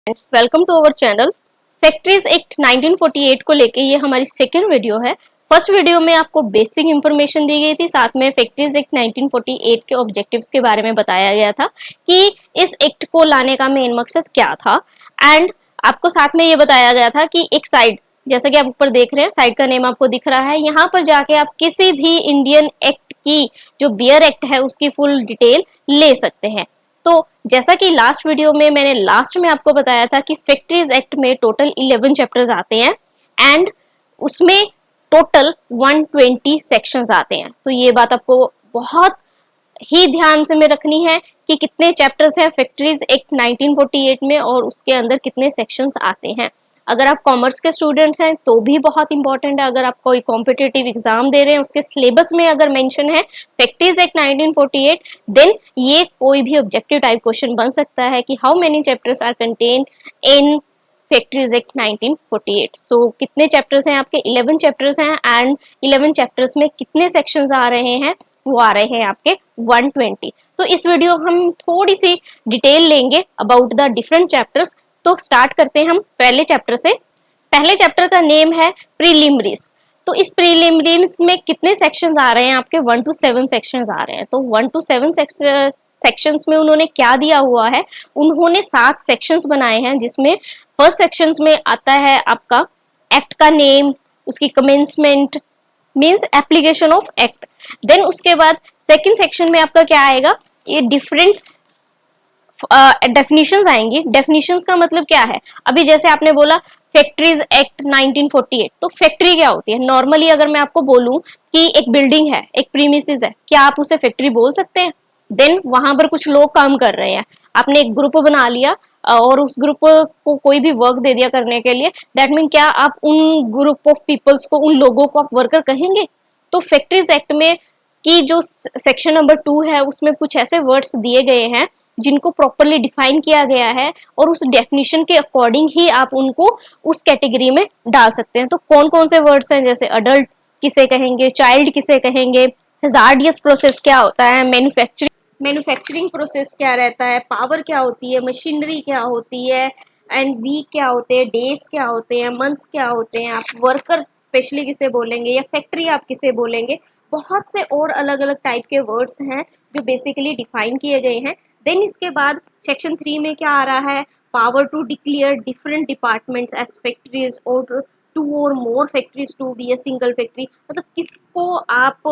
Welcome to our channel. Factories act 1948 को लेके ये हमारी सेकेंड वीडियो है। फर्स्ट वीडियो में आपको बेसिक इंफॉर्मेशन दी गई थी, साथ में फैक्ट्रीज एक्ट 1948 के ऑब्जेक्टिव्स के बारे में बताया गया था कि इस एक्ट को लाने का मेन मकसद क्या था। एंड आपको साथ में ये बताया गया था कि एक साइड, जैसा कि आप ऊपर देख रहे हैं, साइड का नेम आपको दिख रहा है, यहाँ पर जाके आप किसी भी इंडियन एक्ट की जो बियर एक्ट है उसकी फुल डिटेल ले सकते हैं। तो जैसा कि लास्ट वीडियो में मैंने लास्ट में आपको बताया था कि फैक्ट्रीज एक्ट में टोटल 11 चैप्टर्स आते हैं एंड उसमें टोटल 120 सेक्शंस आते हैं। तो ये बात आपको बहुत ही ध्यान से में रखनी है कि कितने चैप्टर्स हैं फैक्ट्रीज एक्ट 1948 में और उसके अंदर कितने सेक्शंस आते हैं। अगर आप कॉमर्स के स्टूडेंट्स हैं तो भी बहुत इंपॉर्टेंट है। अगर आप कोई कॉम्पिटिटिव एग्जाम दे रहे हैं उसके सिलेबस में अगर मेंशन है फैक्ट्रीज एक्ट 1948, देन ये कोई भी ऑब्जेक्टिव टाइप क्वेश्चन बन सकता है कि how many chapters are contain in factories act 1948। So कितने चैप्टर्स हैं आपके? 11 चैप्टर्स हैं एंड 11 चैप्टर्स में कितने सेक्शंस आ रहे हैं? वो आ रहे हैं आपके 120। तो इस वीडियो हम थोड़ी सी डिटेल लेंगे अबाउट द डिफरेंट चैप्टर्स। तो स्टार्ट करते हैं हम पहले चैप्टर से। पहले चैप्टर का नेम है प्रीलिमिनरीज। तो इस प्रीलिमिनरीज में कितने सेक्शंस आ रहे हैं आपके? 1 to 7 सेक्शंस आ रहे हैं। तो 1 to 7 सेक्शंस में उन्होंने क्या दिया हुआ है? उन्होंने 7 सेक्शंस बनाए हैं, जिसमें फर्स्ट सेक्शंस में आता है आपका एक्ट का नेम, उसकी commencement means application of act. Then उसके बाद सेकंड सेक्शन में आपका क्या आएगा? ये डिफरेंट डेफिनेशंस आएंगी। डेफिनेशंस का मतलब क्या है? अभी जैसे आपने बोला फैक्ट्रीज एक्ट 1948, तो फैक्ट्री क्या होती है? नॉर्मली अगर मैं आपको बोलूं कि एक बिल्डिंग है, एक प्रीमिसेस है, क्या आप उसे फैक्ट्री बोल सकते हैं? देन वहां पर कुछ लोग काम कर रहे हैं, आपने एक ग्रुप बना लिया और उस ग्रुप को कोई भी वर्क दे दिया करने के लिए, दैट मीन क्या आप उन ग्रुप ऑफ पीपल्स को, उन लोगों को आप वर्कर कहेंगे? तो फैक्ट्रीज एक्ट में की जो सेक्शन नंबर 2 है उसमें कुछ ऐसे वर्ड्स दिए गए हैं जिनको प्रॉपरली डिफाइन किया गया है और उस डेफिनेशन के अकॉर्डिंग ही आप उनको उस कैटेगरी में डाल सकते हैं। तो कौन कौन से वर्ड्स हैं? जैसे अडल्ट किसे कहेंगे, चाइल्ड किसे कहेंगे, हजार्डियस प्रोसेस क्या होता है, मैन्युफैक्चरिंग प्रोसेस क्या रहता है, पावर क्या होती है, मशीनरी क्या होती है, एंड वीक क्या होते हैं, डेज क्या होते हैं, मंथ्स क्या होते हैं, आप वर्कर स्पेशली किसे बोलेंगे या फैक्ट्री आप किसे बोलेंगे। बहुत से और अलग अलग टाइप के वर्ड्स हैं जो बेसिकली डिफाइन किए गए हैं। देन इसके बाद सेक्शन 3 में क्या आ रहा है? Power to declare different departments as factories और टू और more factories to be a single factory. मतलब किसको आप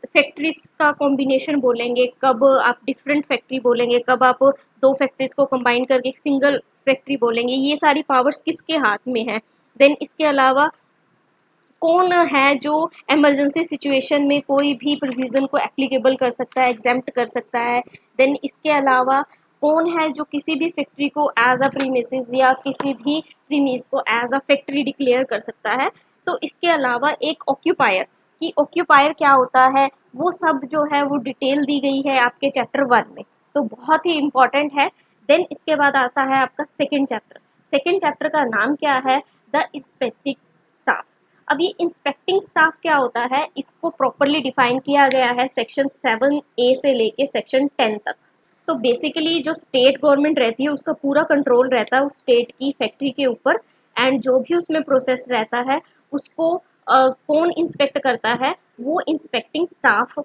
फैक्ट्रीज का कॉम्बिनेशन बोलेंगे, कब आप डिफरेंट फैक्ट्री बोलेंगे, कब आप दो फैक्ट्रीज को कंबाइन करके एक सिंगल फैक्ट्री बोलेंगे, ये सारी पावर्स किसके हाथ में है। देन इसके अलावा कौन है जो इमरजेंसी सिचुएशन में कोई भी प्रोविजन को एप्लीकेबल कर सकता है, एग्जेम्प्ट कर सकता है। देन इसके अलावा कौन है जो किसी भी फैक्ट्री को एज अ प्रीमिसेस या किसी भी प्रीमिस को एज अ फैक्ट्री डिक्लेयर कर सकता है। तो इसके अलावा एक ऑक्यूपायर, कि ऑक्यूपायर क्या होता है, वो सब जो है वो डिटेल दी गई है आपके चैप्टर 1 में। तो बहुत ही इंपॉर्टेंट है। देन इसके बाद आता है आपका सेकेंड चैप्टर। सेकेंड चैप्टर का नाम क्या है? The inspecting staff. अब ये इंस्पेक्टिंग स्टाफ क्या होता है, इसको प्रॉपरली डिफाइन किया गया है सेक्शन 7A से लेके सेक्शन 10 तक। तो बेसिकली जो स्टेट गवर्नमेंट रहती है उसका पूरा कंट्रोल रहता है उस स्टेट की फैक्ट्री के ऊपर, एंड जो भी उसमें प्रोसेस रहता है उसको कौन इंस्पेक्ट करता है? वो इंस्पेक्टिंग स्टाफ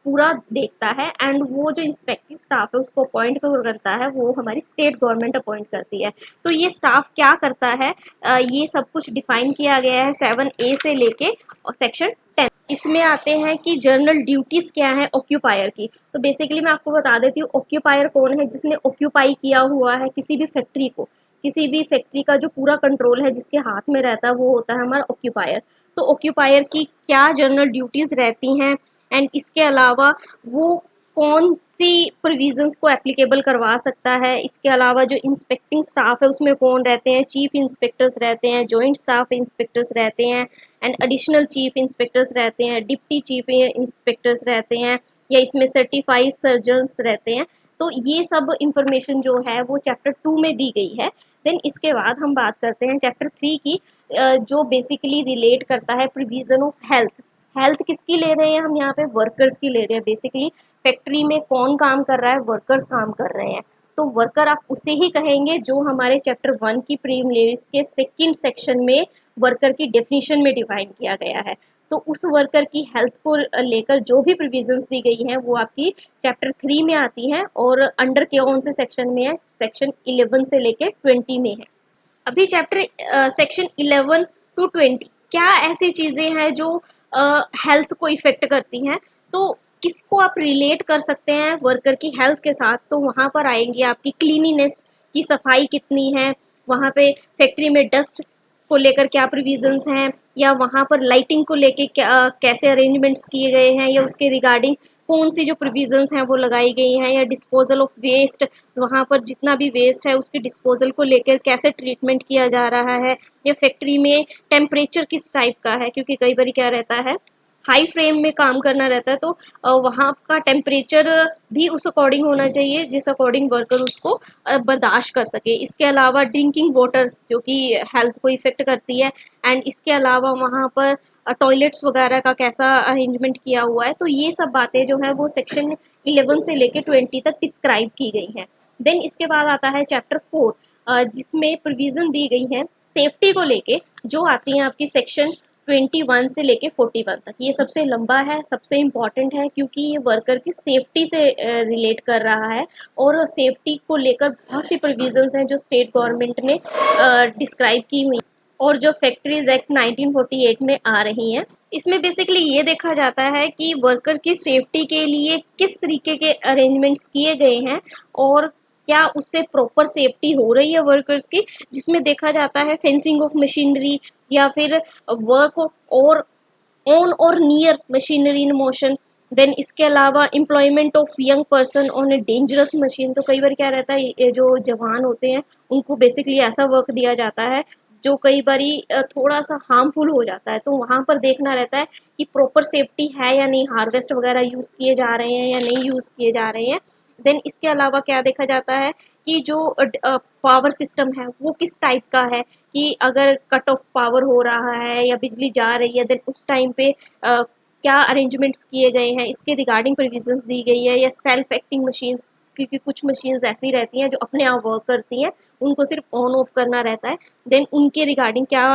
पूरा देखता है, एंड वो जो इंस्पेक्टिंग स्टाफ है उसको अपॉइंट करता है, वो हमारी स्टेट गवर्नमेंट अपॉइंट करती है। तो ये स्टाफ क्या करता है, ये सब कुछ डिफाइन किया गया है 7A से लेके और सेक्शन 10। इसमें आते हैं कि जनरल ड्यूटीज क्या है ऑक्यूपायर की। तो बेसिकली मैं आपको बता देती हूँ ऑक्यूपायर कौन है। जिसने ऑक्यूपाई किया हुआ है किसी भी फैक्ट्री को, किसी भी फैक्ट्री का जो पूरा कंट्रोल है जिसके हाथ में रहता है, वो होता है हमारा ऑक्यूपायर। तो ऑक्यूपायर की क्या जनरल ड्यूटीज रहती हैं, एंड इसके अलावा वो कौन सी प्रोविजंस को एप्लीकेबल करवा सकता है। इसके अलावा जो इंस्पेक्टिंग स्टाफ है उसमें कौन रहते हैं? चीफ इंस्पेक्टर्स रहते हैं, जॉइंट स्टाफ इंस्पेक्टर्स रहते हैं, एंड एडिशनल चीफ इंस्पेक्टर्स रहते हैं, डिप्टी चीफ इंस्पेक्टर्स रहते हैं, या इसमें सर्टिफाइड सर्जन्स रहते हैं। तो ये सब इंफॉर्मेशन जो है वो चैप्टर 2 में दी गई है। देन इसके बाद हम बात करते हैं चैप्टर 3 की, जो बेसिकली रिलेट करता है प्रोविजन ऑफ हेल्थ। हेल्थ किसकी ले रहे हैं हम यहाँ पे? वर्कर्स की ले रहे हैं। बेसिकली फैक्ट्री में कौन काम कर रहा है? वर्कर्स काम कर रहे हैं। तो वर्कर आप उसे ही कहेंगे जो हमारे चैप्टर 1 की प्रीलिम्स के सेकंड सेक्शन में वर्कर की डेफिनेशन में डिफाइन किया गया है। तो उस वर्कर की हेल्थ को लेकर जो भी प्रोविजंस दी गई हैं वो आपकी चैप्टर 3 में आती हैं और अंडर कौन से सेक्शन में है, सेक्शन 11 से लेके 20 में है। अभी चैप्टर सेक्शन 11 टू 20 क्या ऐसी चीजें हैं जो हेल्थ को इफेक्ट करती हैं, तो किसको आप रिलेट कर सकते हैं वर्कर की हेल्थ के साथ, तो वहां पर आएंगी आपकी क्लीनिनेस की सफाई कितनी है, वहां पे फैक्ट्री में डस्ट को लेकर क्या प्रोविजंस हैं, या वहां पर लाइटिंग को लेकर क्या कैसे अरेंजमेंट्स किए गए हैं, या उसके रिगार्डिंग कौन सी जो प्रोविजंस हैं वो लगाई गई हैं, या डिस्पोजल ऑफ वेस्ट, वहाँ पर जितना भी वेस्ट है उसके डिस्पोजल को लेकर कैसे ट्रीटमेंट किया जा रहा है, या फैक्ट्री में टेम्परेचर किस टाइप का है, क्योंकि कई बार क्या रहता है हाई फ्रेम में काम करना रहता है, तो वहाँ का टेम्परेचर भी उस अकॉर्डिंग होना चाहिए जिस अकॉर्डिंग वर्कर उसको बर्दाश्त कर सके। इसके अलावा ड्रिंकिंग वाटर जो कि हेल्थ को इफेक्ट करती है, एंड इसके अलावा वहाँ पर टॉयलेट्स वगैरह का कैसा अरेंजमेंट किया हुआ है, तो ये सब बातें जो है वो सेक्शन 11 से लेके 20 तक डिस्क्राइब की गई हैं। देन इसके बाद आता है चैप्टर 4 जिसमें प्रोविजन दी गई है सेफ्टी को लेके, जो आती है आपकी सेक्शन 21 से लेके 41 तक। ये सबसे लंबा है, सबसे इम्पॉर्टेंट है, क्योंकि ये वर्कर की सेफ्टी से रिलेट कर रहा है और सेफ्टी को लेकर बहुत सी प्रोविजंस हैं जो स्टेट गवर्नमेंट ने डिस्क्राइब की हुई और जो फैक्ट्रीज एक्ट 1948 में आ रही हैं। इसमें बेसिकली ये देखा जाता है कि वर्कर की सेफ्टी के लिए किस तरीके के अरेंजमेंट्स किए गए हैं और क्या उससे प्रॉपर सेफ्टी हो रही है वर्कर्स की, जिसमें देखा जाता है फेंसिंग ऑफ मशीनरी, या फिर वर्क और ऑन और near machinery in motion. Then इसके अलावा employment of young person on a dangerous machine. तो कई बार क्या रहता है, ये जो जवान होते हैं उनको बेसिकली ऐसा वर्क दिया जाता है जो कई बारी थोड़ा सा हार्मफुल हो जाता है, तो वहाँ पर देखना रहता है कि प्रॉपर सेफ्टी है या नहीं, हार्वेस्ट वगैरह यूज़ किए जा रहे हैं या नहीं यूज़ किए जा रहे हैं। देन इसके अलावा क्या देखा जाता है कि जो पावर सिस्टम है वो किस टाइप का है, कि अगर कट ऑफ पावर हो रहा है या बिजली जा रही है, देन उस टाइम पे क्या अरेंजमेंट्स किए गए हैं, इसके रिगार्डिंग प्रोविजंस दी गई है, या सेल्फ एक्टिंग मशीन्स, क्योंकि कुछ मशीन्स ऐसी रहती हैं जो अपने आप वर्क करती हैं, उनको सिर्फ ऑन ऑफ करना रहता है। देन उनके रिगार्डिंग क्या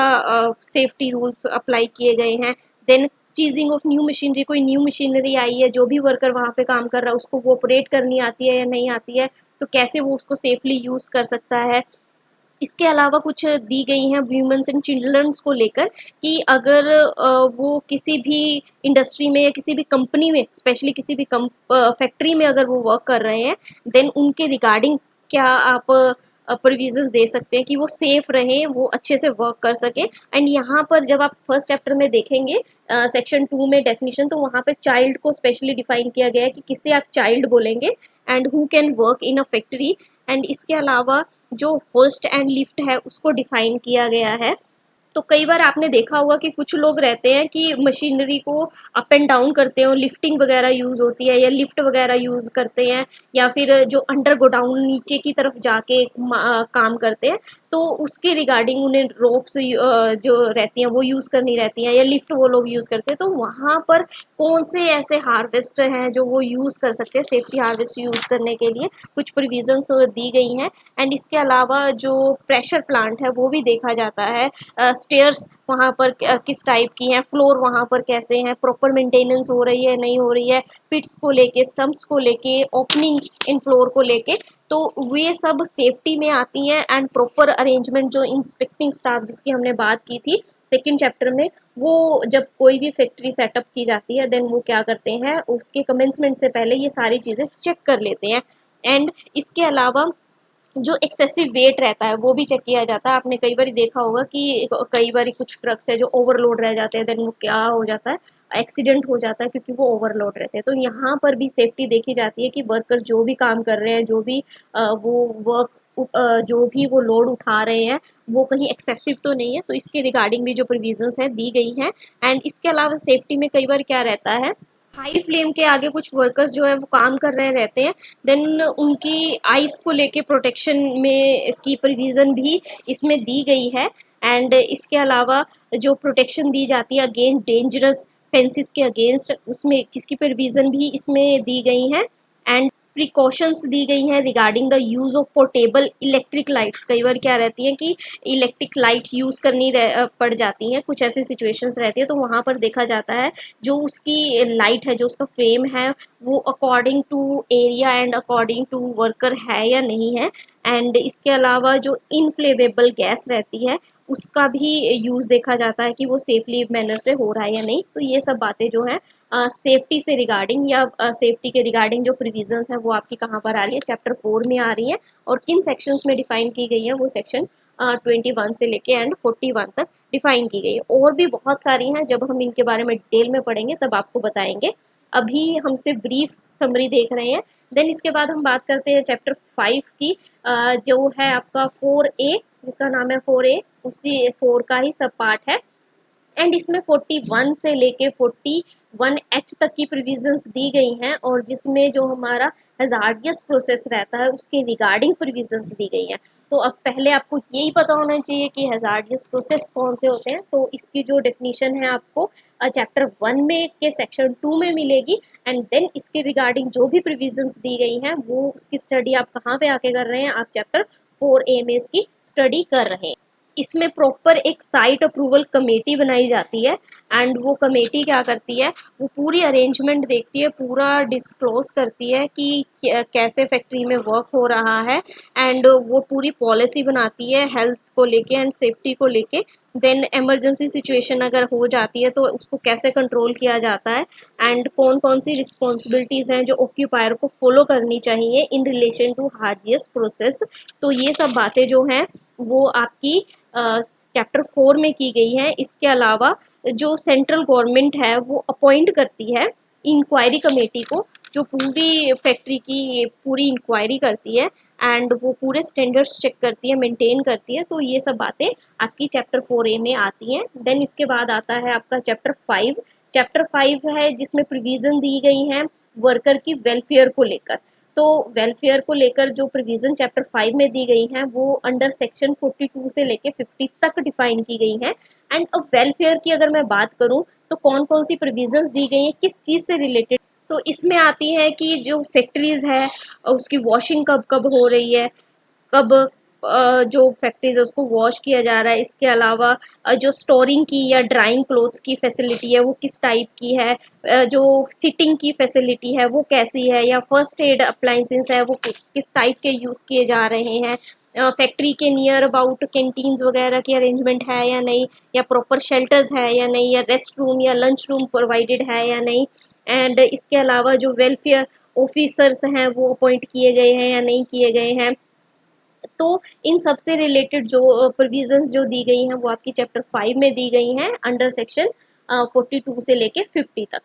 सेफ्टी रूल्स अप्लाई किए गए हैं। Then casing of new machinery, कोई न्यू मशीनरी आई है, जो भी वर्कर वहाँ पे काम कर रहा है उसको वो ऑपरेट करनी आती है या नहीं आती है, तो कैसे वो उसको सेफली यूज़ कर सकता है। इसके अलावा कुछ दी गई हैं वुमेन्स एंड चिल्ड्रंस को लेकर, कि अगर वो किसी भी इंडस्ट्री में या किसी भी कंपनी में, स्पेशली किसी भी फैक्ट्री में अगर वो वर्क कर रहे हैं, देन उनके रिगार्डिंग क्या आप प्रोविजंस दे सकते हैं कि वो सेफ रहें, वो अच्छे से वर्क कर सकें। एंड यहाँ पर जब आप फर्स्ट चैप्टर में देखेंगे सेक्शन 2 में डेफिनेशन, तो वहाँ पे चाइल्ड को स्पेशली डिफाइन किया गया है कि किसे आप चाइल्ड बोलेंगे, and who can work in a factory. And इसके अलावा जो होस्ट एंड लिफ्ट है उसको डिफाइन किया गया है। तो कई बार आपने देखा होगा कि कुछ लोग रहते हैं कि मशीनरी को अप एंड डाउन करते हैं और लिफ्टिंग वगैरह यूज़ होती है या लिफ्ट वगैरह यूज़ करते हैं, या फिर जो अंडर गोडाउन नीचे की तरफ जाके काम करते हैं, तो उसके रिगार्डिंग उन्हें रोप्स जो रहती हैं वो यूज़ करनी रहती हैं, या लिफ्ट वो लोग यूज़ करते हैं। तो वहाँ पर कौन से ऐसे हार्वेस्ट हैं जो वो यूज़ कर सकते हैं सेफ्टी हार्वेस्ट यूज़ करने के लिए, कुछ प्रोविजंस दी गई हैं। एंड इसके अलावा जो प्रेशर प्लांट है वो भी देखा जाता है, स्टेयर्स वहाँ पर किस टाइप की हैं, फ्लोर वहाँ पर कैसे हैं, प्रॉपर मेंटेनेंस हो रही है नहीं हो रही है, पिट्स को लेके, स्टम्प्स को लेके, ओपनिंग इन फ्लोर को लेके, तो वे सब सेफ्टी में आती हैं। एंड प्रॉपर अरेंजमेंट जो इंस्पेक्टिंग स्टाफ जिसकी हमने बात की थी सेकेंड चैप्टर में, वो जब कोई भी फैक्ट्री सेटअप की जाती है देन वो क्या करते हैं, उसके कमेंसमेंट से पहले ये सारी चीज़ें चेक कर लेते हैं। एंड इसके अलावा जो एक्सेसिव वेट रहता है वो भी चेक किया जाता है। आपने कई बार देखा होगा कि कई बार कुछ ट्रक्स है जो ओवरलोड रह जाते हैं, देन वो क्या हो जाता है, एक्सीडेंट हो जाता है क्योंकि वो ओवरलोड रहते हैं। तो यहाँ पर भी सेफ्टी देखी जाती है कि वर्कर जो भी काम कर रहे हैं, जो भी वो वर्क जो भी वो लोड उठा रहे हैं वो कहीं एक्सेसिव तो नहीं है, तो इसके रिगार्डिंग भी जो प्रोविजंस हैं दी गई हैं। एंड इसके अलावा सेफ्टी में कई बार क्या रहता है, हाई फ्लेम के आगे कुछ वर्कर्स जो है वो काम कर रहे रहते हैं, देन उनकी आइस को लेके प्रोटेक्शन में की प्रोविज़न भी इसमें दी गई है। एंड इसके अलावा जो प्रोटेक्शन दी जाती है अगेंस्ट डेंजरस फेंसिस के अगेंस्ट, उसमें किसकी प्रोविज़न भी इसमें दी गई हैं। एंड प्रिकॉशंस दी गई हैं regarding the use of portable electric lights. कई बार क्या रहती है कि इलेक्ट्रिक लाइट यूज़ करनी पड़ जाती हैं, कुछ ऐसी सिचुएशंस रहती है, तो वहाँ पर देखा जाता है जो उसकी लाइट है, जो उसका फ्रेम है, वो according to area and according to worker है या नहीं है। एंड इसके अलावा जो इनफ्लेमेबल गैस रहती है उसका भी यूज़ देखा जाता है कि वो सेफली मैनर से हो रहा है या नहीं। तो ये सब बातें जो हैं सेफ्टी से रिगार्डिंग या सेफ्टी के रिगार्डिंग जो प्रोविजंस हैं वो आपकी कहाँ पर आ रही है, चैप्टर 4 में आ रही है। और किन सेक्शंस में डिफाइन की गई है, वो सेक्शन 21 से लेके एंड 41 तक डिफाइन की गई है। और भी बहुत सारी हैं, जब हम इनके बारे में डिटेल में पढ़ेंगे तब आपको बताएंगे। अभी हम सिर्फ ब्रीफ समरी देख रहे हैं। देन इसके बाद हम बात करते हैं चैप्टर 5 की, जो है आपका 4A, जिसका नाम है 4A, उसी 4 का ही सब पार्ट है। एंड इसमें 41 से लेके 41H तक की प्रोविजंस दी गई हैं, और जिसमें जो हमारा हजार्डियस प्रोसेस रहता है उसके रिगार्डिंग प्रोविजंस दी गई हैं। तो अब पहले आपको यही पता होना चाहिए कि हजार्डियस प्रोसेस कौन से होते हैं। तो इसकी जो डेफिनेशन है आपको चैप्टर 1 में के सेक्शन 2 में मिलेगी। एंड देन इसके रिगार्डिंग जो भी प्रोविजंस दी गई हैं वो उसकी स्टडी आप कहाँ पे आके कर रहे हैं, आप चैप्टर 4A में इसकी स्टडी कर रहे हैं। इसमें प्रॉपर एक साइट अप्रूवल कमेटी बनाई जाती है। एंड वो कमेटी क्या करती है, वो पूरी अरेंजमेंट देखती है, पूरा डिस्क्लोज करती है कि कैसे फैक्ट्री में वर्क हो रहा है। एंड वो पूरी पॉलिसी बनाती है हेल्थ को लेके एंड सेफ्टी को लेके। देन इमरजेंसी सिचुएशन अगर हो जाती है तो उसको कैसे कंट्रोल किया जाता है, एंड कौन कौन सी रिस्पॉन्सिबिलिटीज़ हैं जो ऑक्यूपायर को फॉलो करनी चाहिए इन रिलेशन टू हार्डियस प्रोसेस। तो ये सब बातें जो हैं वो आपकी चैप्टर 4 में की गई है। इसके अलावा जो सेंट्रल गवर्नमेंट है वो अपॉइंट करती है इंक्वायरी कमेटी को, जो पूरी फैक्ट्री की पूरी इंक्वायरी करती है एंड वो पूरे स्टैंडर्ड्स चेक करती है, मेंटेन करती है। तो ये सब बातें आपकी चैप्टर 4A में आती हैं। देन इसके बाद आता है आपका चैप्टर 5। चैप्टर 5 है जिसमें प्रोविज़न दी गई हैं वर्कर की वेलफेयर को लेकर। तो वेलफेयर को लेकर जो प्रोविज़न चैप्टर 5 में दी गई हैं वो अंडर सेक्शन 42 से लेके 50 तक डिफाइन की गई हैं। एंड अब वेलफेयर की अगर मैं बात करूं तो कौन कौन सी प्रोविजंस दी गई हैं, किस चीज़ से रिलेटेड, तो इसमें आती है कि जो फैक्ट्रीज़ है उसकी वॉशिंग कब कब हो रही है, कब जो फैक्ट्रीज है उसको वॉश किया जा रहा है। इसके अलावा जो स्टोरिंग की या ड्राइंग क्लोथ्स की फैसिलिटी है वो किस टाइप की है, जो सिटिंग की फैसिलिटी है वो कैसी है, या फर्स्ट एड अप्लाइंसेस है वो किस टाइप के यूज़ किए जा रहे हैं, फैक्ट्री के नियर अबाउट कैंटीन्स वगैरह की अरेंजमेंट है या नहीं, या प्रॉपर शेल्टर्स है या नहीं, या रेस्ट रूम या लंच रूम प्रोवाइडेड है या नहीं। एंड इसके अलावा जो वेलफेयर ऑफिसर्स हैं वो अपॉइंट किए गए हैं या नहीं किए गए हैं। तो इन सब से रिलेटेड जो प्रोविजंस जो दी गई हैं वो आपकी चैप्टर 5 में दी गई हैं अंडर सेक्शन 42 से लेके 50 तक।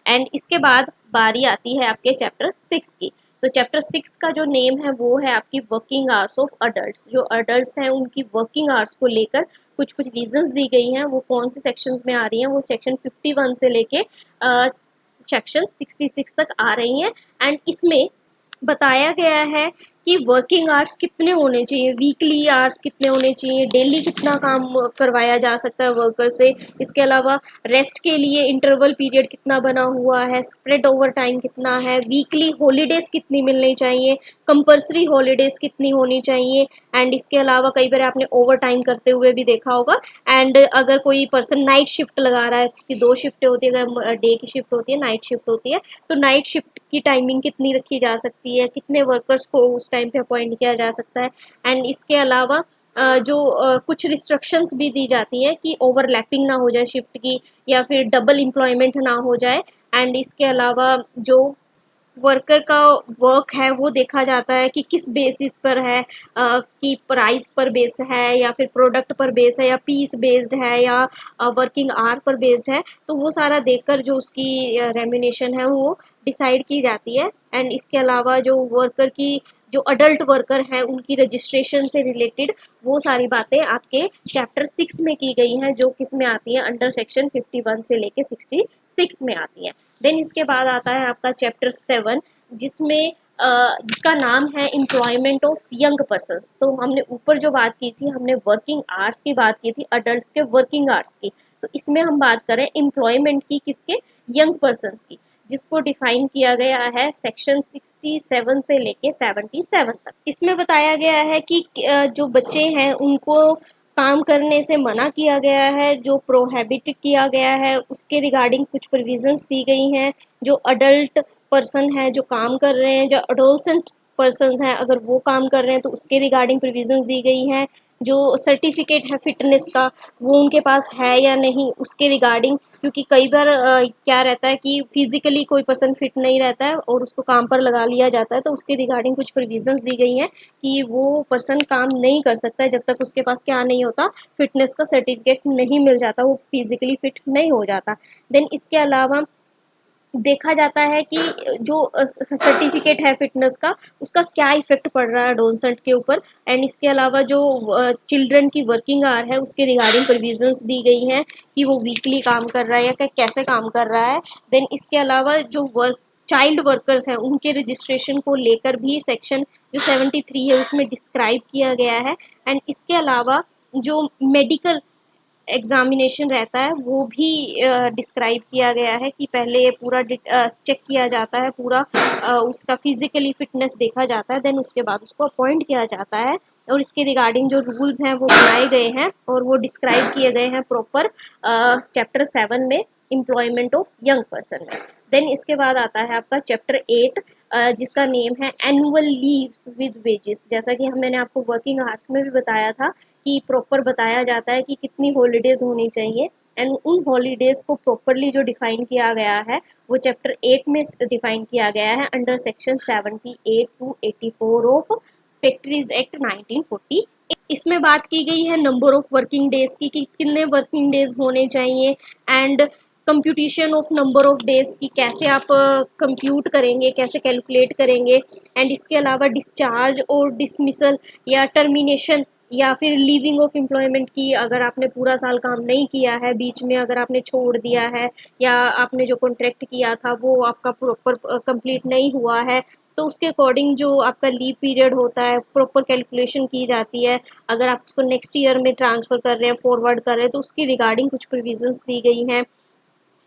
एंड इसके बाद बारी आती है आपके चैप्टर 6 की। तो चैप्टर 6 का जो नेम है वो है आपकी वर्किंग आवर्स ऑफ अडल्ट्स। जो अडल्ट्स हैं उनकी वर्किंग आवर्स को लेकर कुछ कुछ रीजंस दी गई हैं, वो कौन से सेक्शंस में आ रही हैं, वो सेक्शन 51 से लेके सेक्शन 66 तक आ रही हैं। एंड इसमें बताया गया है कि वर्किंग आवर्स कितने होने चाहिए, वीकली आवर्स कितने होने चाहिए, डेली कितना काम करवाया जा सकता है वर्कर से। इसके अलावा रेस्ट के लिए इंटरवल पीरियड कितना बना हुआ है, स्प्रेड ओवर टाइम कितना है, वीकली हॉलीडेज कितनी मिलनी चाहिए, कंपल्सरी हॉलीडेज कितनी होनी चाहिए। एंड इसके अलावा कई बार आपने ओवर टाइम करते हुए भी देखा होगा। एंड अगर कोई पर्सन नाइट शिफ्ट लगा रहा है, कि 2 शिफ्टें होती है, अगर डे की शिफ्ट होती है, नाइट शिफ्ट होती है, तो नाइट शिफ्ट की टाइमिंग कितनी रखी जा सकती है, कितने वर्कर्स को उस टाइम पे अपॉइंट किया जा सकता है। एंड इसके अलावा जो कुछ रिस्ट्रिक्शंस भी दी जाती हैं कि ओवरलैपिंग ना हो जाए शिफ्ट की, या फिर डबल एम्प्लॉयमेंट ना हो जाए। एंड इसके अलावा जो वर्कर का वर्क है वो देखा जाता है कि किस बेसिस पर है, कि प्राइस पर बेस है, या फिर प्रोडक्ट पर बेस है, या पीस बेस्ड है, या वर्किंग आवर पर बेस्ड है। तो वो सारा देखकर जो उसकी रेम्यूनेशन है वो डिसाइड की जाती है। एंड इसके अलावा जो वर्कर की जो अडल्ट वर्कर हैं उनकी रजिस्ट्रेशन से रिलेटेड वो सारी बातें आपके चैप्टर 6 में की गई हैं, जो किस में आती हैं, अंडर सेक्शन 51 से लेके 66 में आती हैं। देन इसके बाद आता है आपका चैप्टर 7, जिसमें जिसका नाम है एम्प्लॉयमेंट ऑफ यंग पर्सन्स। तो हमने ऊपर जो बात की थी, हमने वर्किंग आवर्स की बात की थी, अडल्ट के वर्किंग आवर्स की। तो इसमें हम बात करें एम्प्लॉयमेंट की, किसके, यंग पर्सन्स की, जिसको डिफाइन किया गया है सेक्शन 67 से लेके 77 तक। इसमें बताया गया है कि जो बच्चे हैं उनको काम करने से मना किया गया है, जो प्रोहिबिट किया गया है उसके रिगार्डिंग कुछ प्रोविजंस दी गई हैं। जो अडल्ट पर्सन है जो काम कर रहे हैं, जो अडोलसेंट पर्सन्स हैं अगर वो काम कर रहे हैं तो उसके रिगार्डिंग प्रोविजंस दी गई हैं। जो सर्टिफिकेट है फिटनेस का वो उनके पास है या नहीं उसके रिगार्डिंग, क्योंकि कई बार क्या रहता है कि फिजिकली कोई पर्सन फिट नहीं रहता है और उसको काम पर लगा लिया जाता है, तो उसके रिगार्डिंग कुछ प्रोविजंस दी गई हैं कि वो पर्सन काम नहीं कर सकता है जब तक उसके पास क्या नहीं होता, फिटनेस का सर्टिफिकेट नहीं मिल जाता, वो फिजिकली फिट नहीं हो जाता। देन इसके अलावा देखा जाता है कि जो सर्टिफिकेट है फिटनेस का उसका क्या इफेक्ट पड़ रहा है एडोलसेंट के ऊपर। एंड इसके अलावा जो चिल्ड्रन की वर्किंग आवर है उसके रिगार्डिंग प्रोविजंस दी गई हैं कि वो वीकली काम कर रहा है या कैसे काम कर रहा है। देन इसके अलावा जो चाइल्ड वर्कर्स हैं उनके रजिस्ट्रेशन को लेकर भी सेक्शन जो 73 है उसमें डिस्क्राइब किया गया है। एंड इसके अलावा जो मेडिकल एग्जामिनेशन रहता है वो भी डिस्क्राइब किया गया है कि पहले पूरा चेक किया जाता है, पूरा उसका फिजिकली फिटनेस देखा जाता है, देन उसके बाद उसको अपॉइंट किया जाता है। और इसके रिगार्डिंग जो रूल्स हैं वो बनाए गए हैं और वो डिस्क्राइब किए गए हैं प्रॉपर चैप्टर 7 में, एम्प्लॉयमेंट ऑफ यंग पर्सन में। देन इसके बाद आता है आपका चैप्टर 8 जिसका नेम है एनुअल लीव्स विद वेजेस। जैसा कि मैंने आपको वर्किंग आवर्स में भी बताया था कि प्रॉपर बताया जाता है कि कितनी हॉलीडेज होनी चाहिए, एंड उन हॉलीडेज को प्रॉपरली जो डिफाइन किया गया है वो चैप्टर 8 में डिफाइन किया गया है under section 78 to 84 of factories act 1940। इसमें बात की गई है नंबर ऑफ वर्किंग डेज की कि कितने वर्किंग डेज होने चाहिए, and computation of number of days की कैसे आप कंप्यूट करेंगे, कैसे कैलकुलेट करेंगे। एंड इसके अलावा डिस्चार्ज और डिसमिसल या टर्मिनेशन या फिर लीविंग ऑफ एम्प्लॉयमेंट की, अगर आपने पूरा साल काम नहीं किया है, बीच में अगर आपने छोड़ दिया है या आपने जो कॉन्ट्रैक्ट किया था वो आपका प्रॉपर कंप्लीट नहीं हुआ है, तो उसके अकॉर्डिंग जो आपका लीव पीरियड होता है प्रॉपर कैलकुलेशन की जाती है। अगर आप उसको नेक्स्ट ईयर में ट्रांसफ़र कर रहे हैं, फॉरवर्ड कर रहे हैं, तो उसकी रिगार्डिंग कुछ प्रोविजंस दी गई हैं।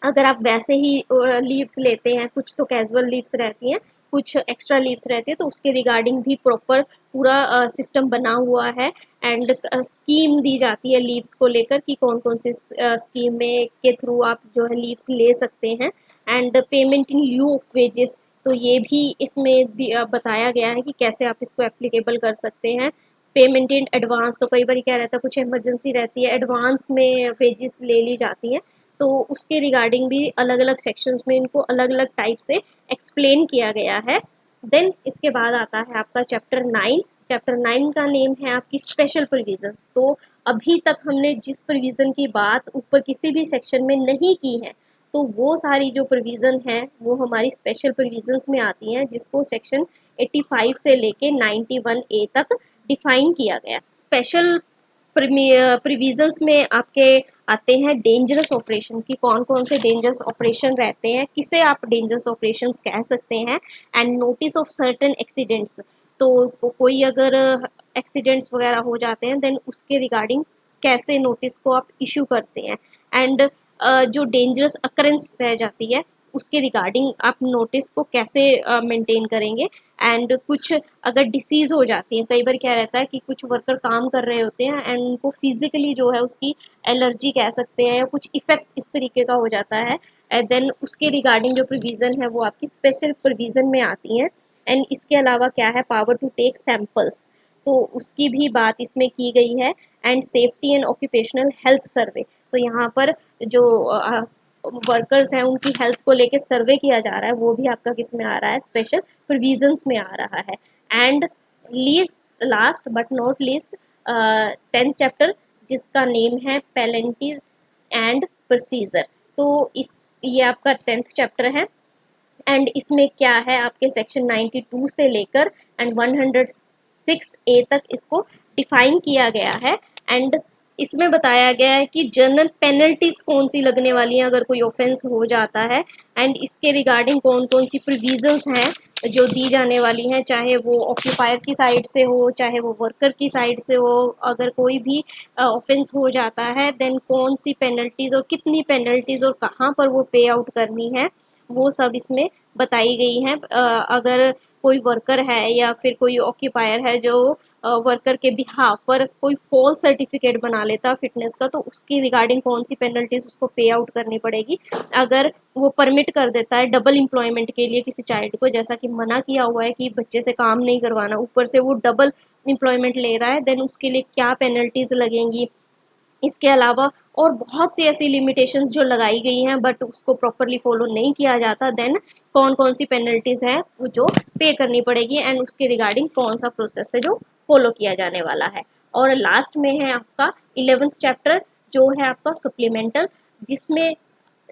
अगर आप वैसे ही लीव्स लेते हैं, कुछ तो कैजुअल लीव्स रहती हैं, कुछ एक्स्ट्रा लीव्स रहती है, तो उसके रिगार्डिंग भी प्रॉपर पूरा सिस्टम बना हुआ है। एंड स्कीम दी जाती है लीव्स को लेकर कि कौन कौन सी स्कीम में के थ्रू आप जो है लीव्स ले सकते हैं। And payment in lieu of wages, तो ये भी इसमें बताया गया है कि कैसे आप इसको एप्लीकेबल कर सकते हैं। पेमेंट इन एडवांस, तो कई बार क्या रहता है कुछ इमरजेंसी रहती है, एडवांस में वेजेस ले ली जाती हैं, तो उसके रिगार्डिंग भी अलग अलग सेक्शंस में इनको अलग अलग टाइप से एक्सप्लेन किया गया है। देन इसके बाद आता है आपका चैप्टर 9। चैप्टर 9 का नेम है आपकी स्पेशल प्रोविजंस। तो अभी तक हमने जिस प्रोविज़न की बात ऊपर किसी भी सेक्शन में नहीं की है, तो वो सारी जो प्रोविज़न है वो हमारी स्पेशल प्रोविजंस में आती हैं, जिसको सेक्शन 85 से लेके 91A तक डिफाइन किया गया। स्पेशल प्रोविजंस में आपके आते हैं डेंजरस ऑपरेशन की, कौन कौन से डेंजरस ऑपरेशन रहते हैं, किसे आप डेंजरस ऑपरेशंस कह सकते हैं। And notice of certain accidents, तो कोई अगर एक्सीडेंट्स वगैरह हो जाते हैं देन उसके रिगार्डिंग कैसे नोटिस को आप इशू करते हैं। एंड जो डेंजरस अकरेंस रह जाती है उसके रिगार्डिंग आप नोटिस को कैसे मेंटेन करेंगे। एंड कुछ अगर डिसीज़ हो जाती है, कई बार क्या रहता है कि कुछ वर्कर काम कर रहे होते हैं एंड उनको फिजिकली जो है उसकी एलर्जी कह सकते हैं या कुछ इफेक्ट इस तरीके का हो जाता है, देन उसके रिगार्डिंग जो प्रोविज़न है वो आपकी स्पेशल प्रोविज़न में आती हैं। एंड इसके अलावा क्या है, पावर टू टेक सैम्पल्स, तो उसकी भी बात इसमें की गई है। And safety and occupational health survey, तो यहाँ पर जो वर्कर्स हैं उनकी हेल्थ को लेके सर्वे किया जा रहा है, वो भी आपका किस में आ रहा है, स्पेशल प्रोविजंस में आ रहा है। And leave last but not least 10th chapter जिसका नेम है पेनल्टीज एंड प्रोसीजर। तो इस ये आपका 10th चैप्टर है। एंड इसमें क्या है, आपके सेक्शन 92 से लेकर एंड 106A तक इसको डिफाइन किया गया है। एंड इसमें बताया गया है कि जनरल पेनल्टीज कौन सी लगने वाली हैं अगर कोई ऑफेंस हो जाता है, एंड इसके रिगार्डिंग कौन कौन सी प्रोविजंस हैं जो दी जाने वाली हैं, चाहे वो ऑक्यूपायर की साइड से हो चाहे वो वर्कर की साइड से हो। अगर कोई भी ऑफेंस हो जाता है देन कौन सी पेनल्टीज और कितनी पेनल्टीज और कहाँ पर वो पे आउट करनी है, वो सब इसमें बताई गई हैं। अगर कोई वर्कर है या फिर कोई ऑक्यूपायर है जो वर्कर के बिहाफ पर कोई फॉल्स सर्टिफिकेट बना लेता फिटनेस का, तो उसकी रिगार्डिंग कौन सी पेनल्टीज उसको पे आउट करनी पड़ेगी। अगर वो परमिट कर देता है डबल एम्प्लॉयमेंट के लिए किसी चाइल्ड को, जैसा कि मना किया हुआ है कि बच्चे से काम नहीं करवाना, ऊपर से वो डबल एम्प्लॉयमेंट ले रहा है, देन उसके लिए क्या पेनल्टीज लगेंगी। इसके अलावा और बहुत सी ऐसी लिमिटेशंस जो लगाई गई हैं बट उसको प्रॉपरली फॉलो नहीं किया जाता, देन कौन कौन सी पेनल्टीज हैं वो जो पे करनी पड़ेगी, एंड उसके रिगार्डिंग कौन सा प्रोसेस है जो फॉलो किया जाने वाला है। और लास्ट में है आपका 11th चैप्टर जो है आपका सप्लीमेंटल, जिसमें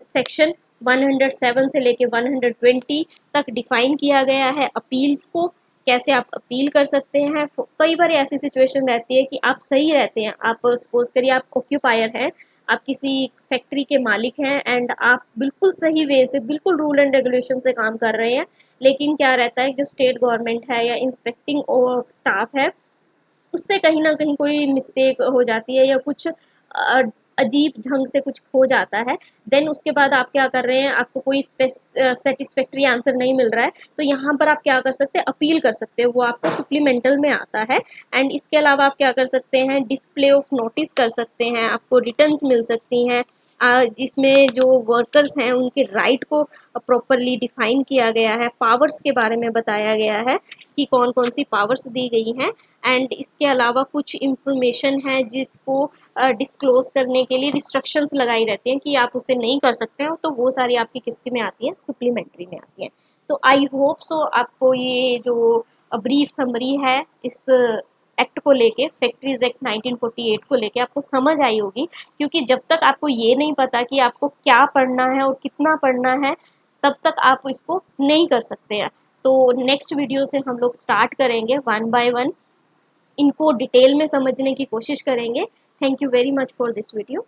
सेक्शन 107 से लेके 120 तक डिफाइन किया गया है अपील्स को, कैसे आप अपील कर सकते हैं। कई बार ऐसी सिचुएशन रहती है कि आप सही रहते हैं, आप सपोज करिए आप ऑक्यूपायर हैं, आप किसी फैक्ट्री के मालिक हैं एंड आप बिल्कुल सही वे से बिल्कुल रूल एंड रेगुलेशन से काम कर रहे हैं, लेकिन क्या रहता है जो स्टेट गवर्नमेंट है या इंस्पेक्टिंग स्टाफ है उससे कहीं ना कहीं कोई मिस्टेक हो जाती है या कुछ अजीब ढंग से कुछ हो जाता है, देन उसके बाद आप क्या कर रहे हैं, आपको कोई सेटिस्फैक्ट्री आंसर नहीं मिल रहा है, तो यहाँ पर आप क्या कर सकते हैं, अपील कर सकते हैं, वो आपका सप्लीमेंटल में आता है। एंड इसके अलावा आप क्या कर सकते हैं, डिस्प्ले ऑफ नोटिस कर सकते हैं, आपको रिटर्न्स मिल सकती हैं, जिसमें जो वर्कर्स हैं उनके राइट को प्रॉपरली डिफाइन किया गया है, पावर्स के बारे में बताया गया है कि कौन कौन सी पावर्स दी गई हैं। एंड इसके अलावा कुछ इंफॉर्मेशन है जिसको डिस्क्लोज करने के लिए रिस्ट्रिक्शंस लगाई रहती हैं कि आप उसे नहीं कर सकते हो, तो वो सारी आपकी किस्त में आती है, सप्लीमेंट्री में आती है। तो आई होप सो आपको ये जो ब्रीफ समरी है इस एक्ट को लेके, फैक्ट्रीज एक्ट 1948 को लेके आपको समझ आई होगी, क्योंकि जब तक आपको ये नहीं पता कि आपको क्या पढ़ना है और कितना पढ़ना है तब तक आप इसको नहीं कर सकते हैं। तो नेक्स्ट वीडियो से हम लोग स्टार्ट करेंगे वन बाय वन, इनको डिटेल में समझने की कोशिश करेंगे। Thank you very much for this video.